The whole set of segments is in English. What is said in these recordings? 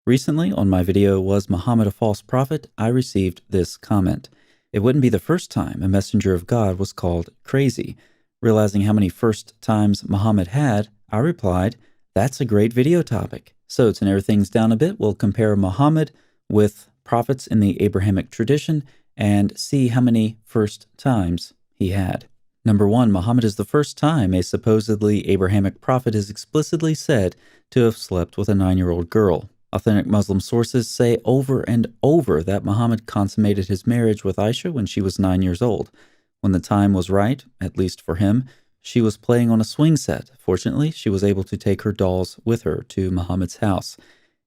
Recently, on my video, Was Muhammad a False Prophet? I received this comment. It wouldn't be the first time a messenger of God was called crazy. Realizing how many first times Muhammad had, I replied, that's a great video topic. So to narrow things down a bit, we'll compare Muhammad with prophets in the Abrahamic tradition and see how many first times he had. Number 1, Muhammad is the first time a supposedly Abrahamic prophet is explicitly said to have slept with a 9-year-old girl. Authentic Muslim sources say over and over that Muhammad consummated his marriage with Aisha when she was 9 years old. When the time was right, at least for him, she was playing on a swing set. Fortunately, she was able to take her dolls with her to Muhammad's house.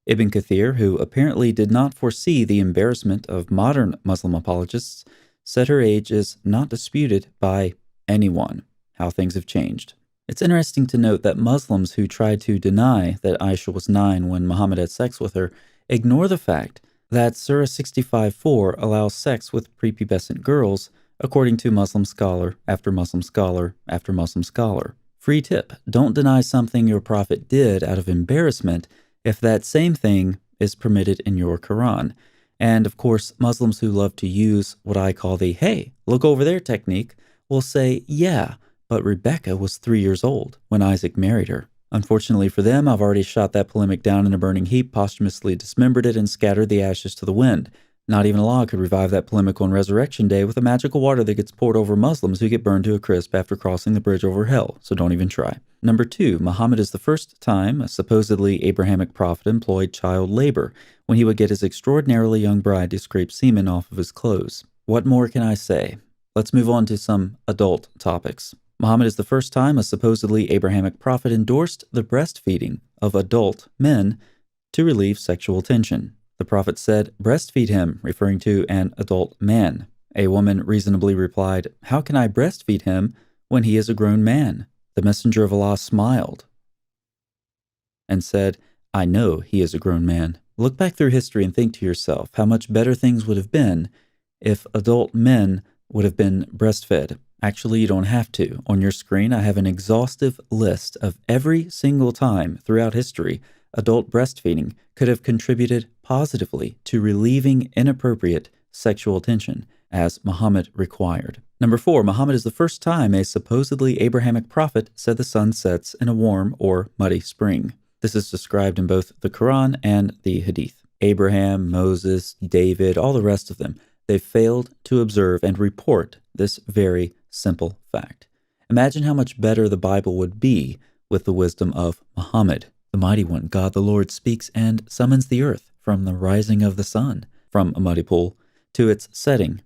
Ibn Kathir, who apparently did not foresee the embarrassment of modern Muslim apologists, said her age is not disputed by anyone. How things have changed. It's interesting to note that Muslims who try to deny that Aisha was 9 when Muhammad had sex with her ignore the fact that Surah 65:4 allows sex with prepubescent girls, according to Muslim scholar after Muslim scholar after Muslim scholar. Free tip, don't deny something your prophet did out of embarrassment if that same thing is permitted in your Quran. And of course, Muslims who love to use what I call the "hey, look over there" technique will say, yeah, but Rebecca was 3 years old when Isaac married her. Unfortunately for them, I've already shot that polemic down in a burning heap, posthumously dismembered it, and scattered the ashes to the wind. Not even Allah could revive that polemic on Resurrection Day with the magical water that gets poured over Muslims who get burned to a crisp after crossing the bridge over hell, so don't even try. Number 2, Muhammad is the first time a supposedly Abrahamic prophet employed child labor when he would get his extraordinarily young bride to scrape semen off of his clothes. What more can I say? Let's move on to some adult topics. Muhammad is the first time a supposedly Abrahamic prophet endorsed the breastfeeding of adult men to relieve sexual tension. The prophet said, breastfeed him, referring to an adult man. A woman reasonably replied, how can I breastfeed him when he is a grown man? The messenger of Allah smiled and said, I know he is a grown man. Look back through history and think to yourself how much better things would have been if adult men would have been breastfed. Actually, you don't have to. On your screen, I have an exhaustive list of every single time throughout history adult breastfeeding could have contributed positively to relieving inappropriate sexual tension, as Muhammad required. Number 4, Muhammad is the first time a supposedly Abrahamic prophet said the sun sets in a warm or muddy spring. This is described in both the Quran and the Hadith. Abraham, Moses, David, all the rest of them, they failed to observe and report this very simple fact. Imagine how much better the Bible would be with the wisdom of Muhammad. The mighty one, God the Lord, speaks and summons the earth from the rising of the sun, from a muddy pool, to its setting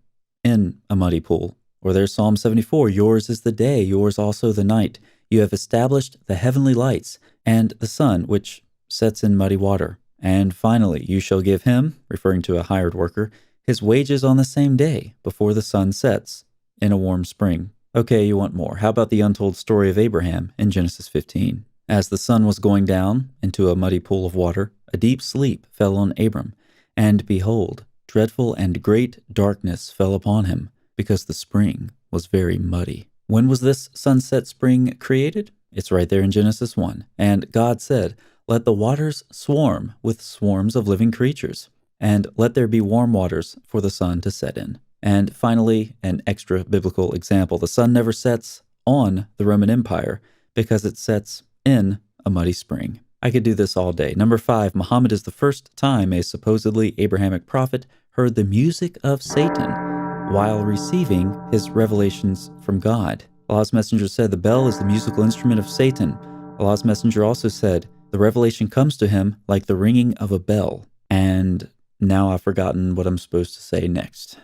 in a muddy pool. Or there's Psalm 74, yours is the day, yours also the night. You have established the heavenly lights and the sun, which sets in muddy water. And finally, you shall give him, referring to a hired worker, his wages on the same day before the sun sets in a warm spring. Okay, you want more. How about the untold story of Abraham in Genesis 15? As the sun was going down into a muddy pool of water, a deep sleep fell on Abram, and behold, dreadful and great darkness fell upon him, because the spring was very muddy. When was this sunset spring created? It's right there in Genesis 1. And God said, let the waters swarm with swarms of living creatures, and let there be warm waters for the sun to set in. And finally, an extra biblical example. The sun never sets on the Roman Empire because it sets in a muddy spring. I could do this all day. Number 5, Muhammad is the first time a supposedly Abrahamic prophet heard the music of Satan while receiving his revelations from God. Allah's messenger said, the bell is the musical instrument of Satan. Allah's messenger also said, the revelation comes to him like the ringing of a bell. And now I've forgotten what I'm supposed to say next.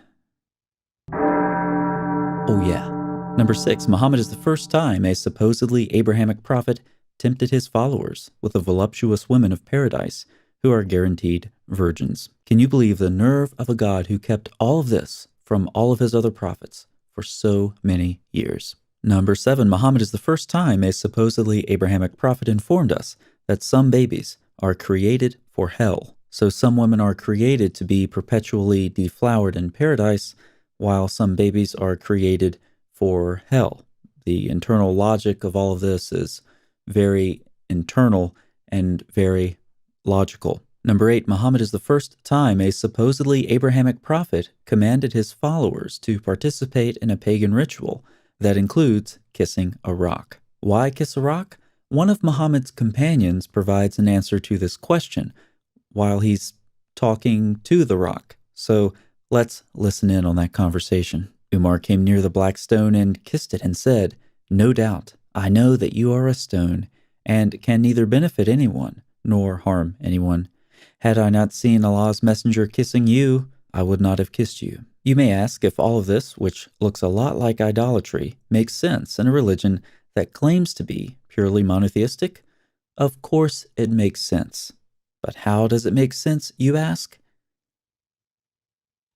Oh yeah. Number 6, Muhammad is the first time a supposedly Abrahamic prophet tempted his followers with the voluptuous women of paradise who are guaranteed virgins. Can you believe the nerve of a God who kept all of this from all of his other prophets for so many years? Number 7, Muhammad is the first time a supposedly Abrahamic prophet informed us that some babies are created for hell. So some women are created to be perpetually deflowered in paradise, while some babies are created for hell. The internal logic of all of this is very internal and very logical. Number 8, Muhammad is the first time a supposedly Abrahamic prophet commanded his followers to participate in a pagan ritual that includes kissing a rock. Why kiss a rock? One of Muhammad's companions provides an answer to this question while he's talking to the rock. So let's listen in on that conversation. Umar came near the black stone and kissed it and said, "No doubt, I know that you are a stone and can neither benefit anyone nor harm anyone. Had I not seen Allah's messenger kissing you, I would not have kissed you." You may ask if all of this, which looks a lot like idolatry, makes sense in a religion that claims to be purely monotheistic. Of course it makes sense. But how does it make sense, you ask?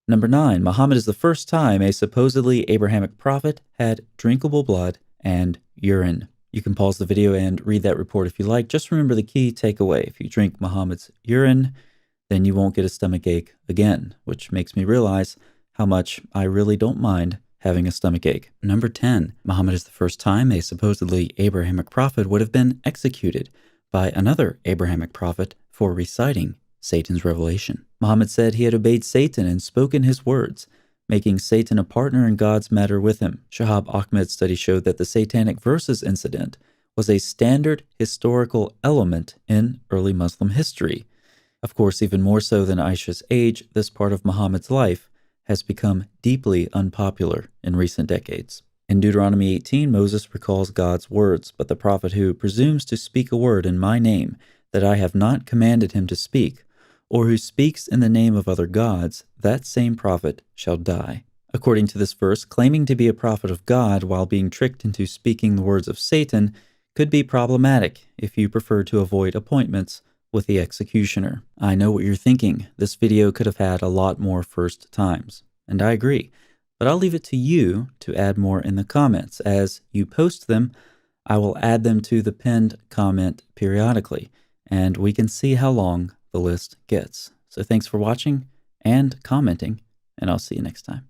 Number 9, Muhammad is the first time a supposedly Abrahamic prophet had drinkable blood and urine. You can pause the video and read that report if you like. Just remember the key takeaway. If you drink Muhammad's urine, then you won't get a stomach ache again, which makes me realize how much I really don't mind having a stomach ache. Number 10, Muhammad is the first time a supposedly Abrahamic prophet would have been executed by another Abrahamic prophet for reciting Satan's revelation. Muhammad said he had obeyed Satan and spoken his words, making Satan a partner in God's matter with him. Shahab Ahmed's study showed that the Satanic verses incident was a standard historical element in early Muslim history. Of course, even more so than Aisha's age, this part of Muhammad's life has become deeply unpopular in recent decades. In Deuteronomy 18, Moses recalls God's words, "But the prophet who presumes to speak a word in my name that I have not commanded him to speak, or who speaks in the name of other gods, that same prophet shall die." According to this verse, claiming to be a prophet of God while being tricked into speaking the words of Satan could be problematic if you prefer to avoid appointments with the executioner. I know what you're thinking. This video could have had a lot more first times, and I agree. But I'll leave it to you to add more in the comments. As you post them, I will add them to the pinned comment periodically, and we can see how long the list gets. So thanks for watching and commenting, and I'll see you next time.